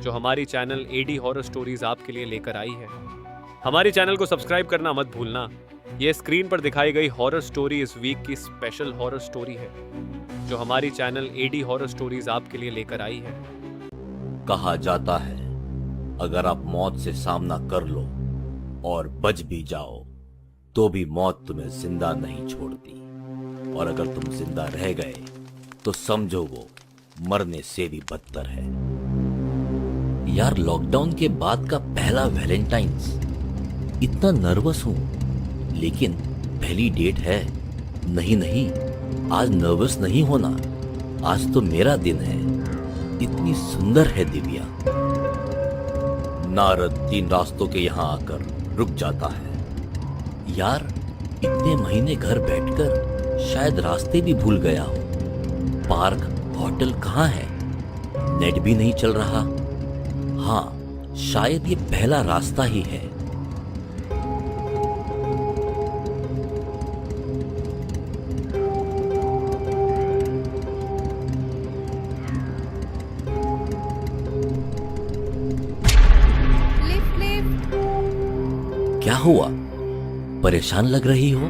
जो हमारी channel AD horror stories आपके लिए लेकर आई है। हमारी चैनल को सब्सक्राइब करना मत भूलना। ये स्क्रीन पर दिखाई गई हॉरर स्टोरी इस वीक की स्पेशल हॉरर स्टोरी है, जो हमारी चैनल एडी हॉरर स्टोरीज आपके लिए लेकर आई है। कहा जाता है अगर आप मौत से सामना कर लो और बच भी जाओ तो भी मौत तुम्हें जिंदा नहीं छोड़ती, और अगर तुम जिंदा रह गए तो समझो वो मरने से भी बदतर है। यार, लॉकडाउन के बाद का पहला वैलेंटाइंस, इतना नर्वस हूं, लेकिन पहली डेट है। नहीं, आज नर्वस नहीं होना, आज तो मेरा दिन है। इतनी सुंदर है दिव्या। नारद 3 रास्तों के यहाँ आकर रुक जाता है। यार, इतने महीने घर बैठकर शायद रास्ते भी भूल गया हो। पार्क, होटल कहाँ है? नेट भी नहीं चल रहा। हाँ, शायद ये पहला रास्ता ही है। क्या हुआ? परेशान लग रही हो?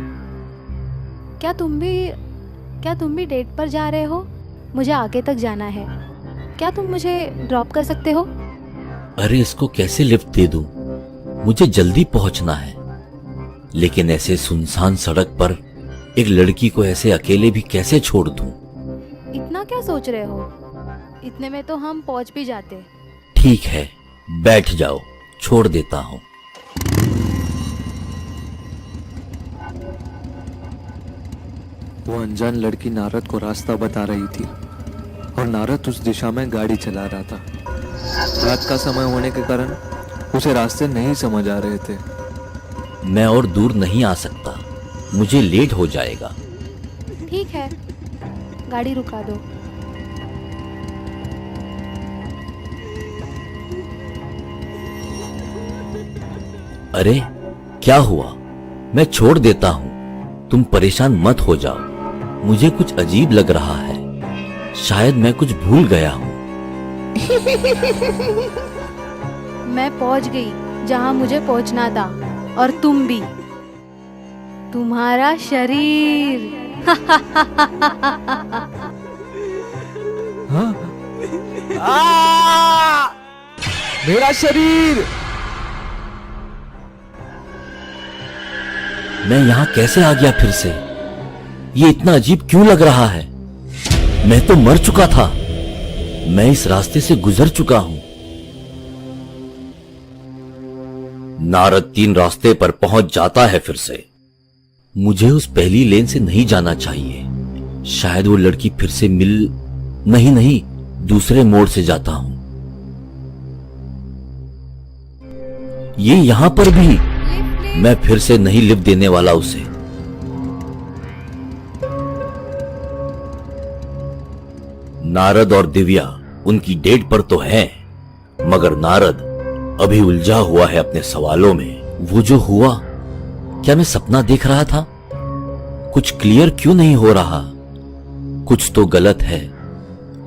क्या तुम भी डेट पर जा रहे हो? मुझे आगे तक जाना है। क्या तुम मुझे ड्रॉप कर सकते हो? अरे, इसको कैसे लिफ्ट दे दूं? मुझे जल्दी पहुंचना है। लेकिन ऐसे सुनसान सड़क पर एक लड़की को ऐसे अकेले भी कैसे छोड़ दूं? इतना क्या सोच रहे हो? इतने में तो हम पहुंच भी जाते। ठीक है, बैठ जाओ, छोड़ देता हूं। वो अनजान लड़की नारद को रास्ता बता रही थी और नारद उस दिशा में गाड़ी चला रहा था। रात का समय होने के कारण उसे रास्ते नहीं समझ आ रहे थे। मैं और दूर नहीं आ सकता, मुझे लेट हो जाएगा। ठीक है, गाड़ी रुका दो। अरे, क्या हुआ? मैं छोड़ देता हूं, तुम परेशान मत हो जाओ। मुझे कुछ अजीब लग रहा है, शायद मैं कुछ भूल गया हूं। मैं पहुंच गई जहां मुझे पहुंचना था, और तुम भी। तुम्हारा शरीर। हाँ? मेरा शरीर! मैं यहाँ कैसे आ गया फिर से? ये इतना अजीब क्यों लग रहा है? मैं तो मर चुका था। मैं इस रास्ते से गुजर चुका हूं। नारद 3 रास्ते पर पहुंच जाता है फिर से। मुझे उस पहली लेन से नहीं जाना चाहिए। शायद वो लड़की फिर से मिल... नहीं, दूसरे मोड़ से जाता हूं। ये यहां पर भी। मैं फिर से नहीं लिफ्ट देने वाला उसे। नारद और दिव्या उनकी डेट पर तो हैं, मगर नारद अभी उलझा हुआ है अपने सवालों में। वो जो हुआ, क्या मैं सपना देख रहा था? कुछ क्लियर क्यों नहीं हो रहा? कुछ तो गलत है,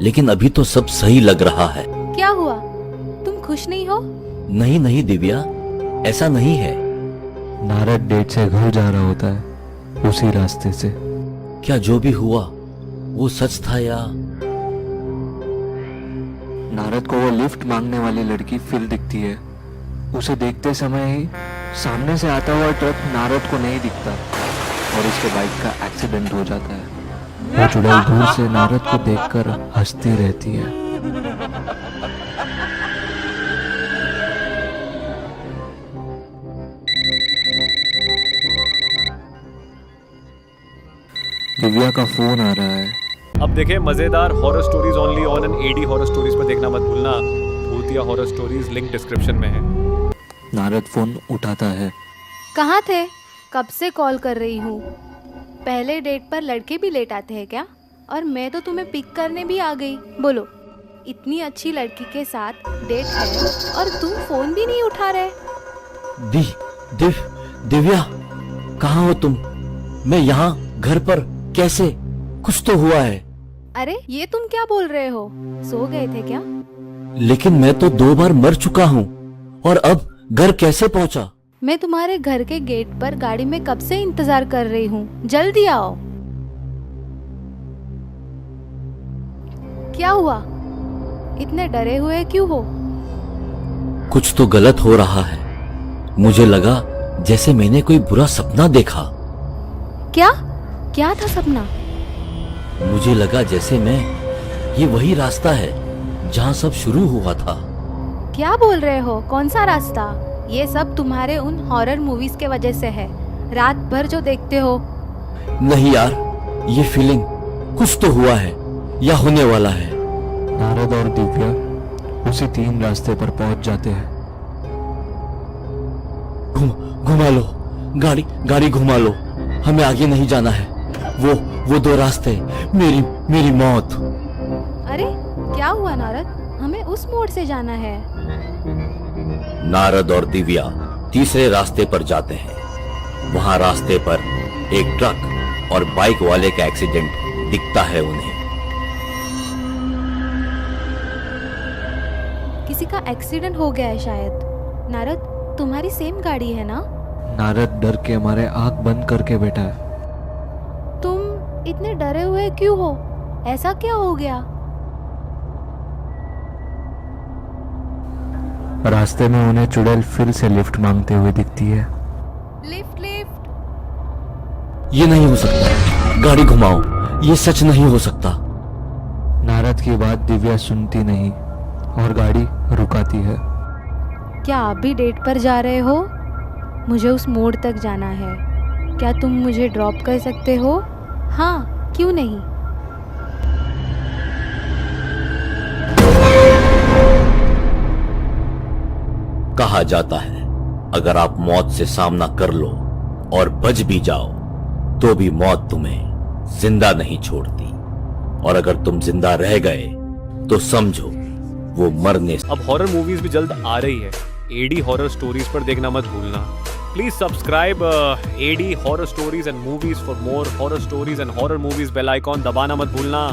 लेकिन अभी तो सब सही लग रहा है। क्या हुआ? तुम खुश नहीं हो? नहीं दिव्या, ऐसा नहीं है। नारद डेट से घर जा रहा होता है, उसी रास्ते से। क्या जो भी हुआ वो सच था या... नारद को वो लिफ्ट मांगने वाली लड़की फिर दिखती है। उसे देखते समय ही सामने से आता हुआ ट्रक नारद को नहीं दिखता और उसके बाइक का एक्सीडेंट हो जाता है। वो चुड़ैल दूर से नारद को देखकर हंसती रहती है। दिव्या का फोन आ रहा है। अब देखें मजेदार horror stories only on an AD horror stories पर देखना मत भूलना। भूतिया हॉरर स्टोरीज लिंक डिस्क्रिप्शन में है। नारद फोन उठाता है। कहाँ थे? कब से कॉल कर रही हूँ। पहले डेट पर लड़के भी लेट आते हैं क्या? और मैं तो तुम्हें पिक करने भी आ गई। बोलो, इतनी अच्छी लड़की के साथ डेट है और तुम फोन भी नहीं उठा रहे। दिव्या, कहाँ हो तुम? मैं यहाँ घर पर कैसे? कुछ तो हुआ है। अरे ये तुम क्या बोल रहे हो? सो गए थे क्या? लेकिन मैं तो 2 बार मर चुका हूँ और अब घर कैसे पहुंचा? मैं तुम्हारे घर के गेट पर गाड़ी में कब से इंतजार कर रही हूँ, जल्दी आओ। क्या हुआ? इतने डरे हुए क्यों हो? कुछ तो गलत हो रहा है। मुझे लगा जैसे मैंने कोई बुरा सपना देखा। क्या? क्या था सपना? मुझे लगा जैसे ये वही रास्ता है जहाँ सब शुरू हुआ था। क्या बोल रहे हो? कौन सा रास्ता? ये सब तुम्हारे उन हॉरर मूवीज के वजह से है, रात भर जो देखते हो। नहीं यार, ये फीलिंग कुछ तो हुआ है या होने वाला है। नारद और दिव्या उसी 3 रास्ते पर पहुंच जाते हैं। घुमा लो, गाड़ी घुमा लो, हमें आगे नहीं जाना है। वो 2 रास्ते, मेरी मौत। अरे क्या हुआ नारद? हमें उस मोड़ से जाना है। नारद और दिव्या तीसरे रास्ते पर जाते हैं। वहां रास्ते पर एक ट्रक और बाइक वाले का एक्सीडेंट दिखता है उन्हें। किसी का एक्सीडेंट हो गया है शायद। नारद, तुम्हारी सेम गाड़ी है ना? नारद डर के मारे आंख बंद करके बैठा है। तुम इतने डरे हुए क्यों हो? ऐसा क्या हो गया? रास्ते में उन्हें चुड़ैल फिर से लिफ्ट मांगते हुए दिखती है। Lift lift. ये नहीं हो सकता, गाड़ी घुमाओ, ये सच नहीं हो सकता। नारद की बात दिव्या सुनती नहीं और गाड़ी रुकाती है। क्या आप भी डेट पर जा रहे हो? मुझे उस मोड़ तक जाना है। क्या तुम मुझे ड्रॉप कर सकते हो? हाँ, क्यों नहीं। कहा जाता है अगर आप मौत से सामना कर लो और बच भी जाओ तो भी मौत तुम्हें जिंदा नहीं छोड़ती, और अगर तुम जिंदा रह गए तो समझो वो मरने। अब हॉरर मूवीज भी जल्द आ रही है। एडी हॉरर स्टोरीज पर देखना मत भूलना। Please subscribe AD horror stories and movies for more horror stories and horror movies. Bell icon दबाना मत भूलना।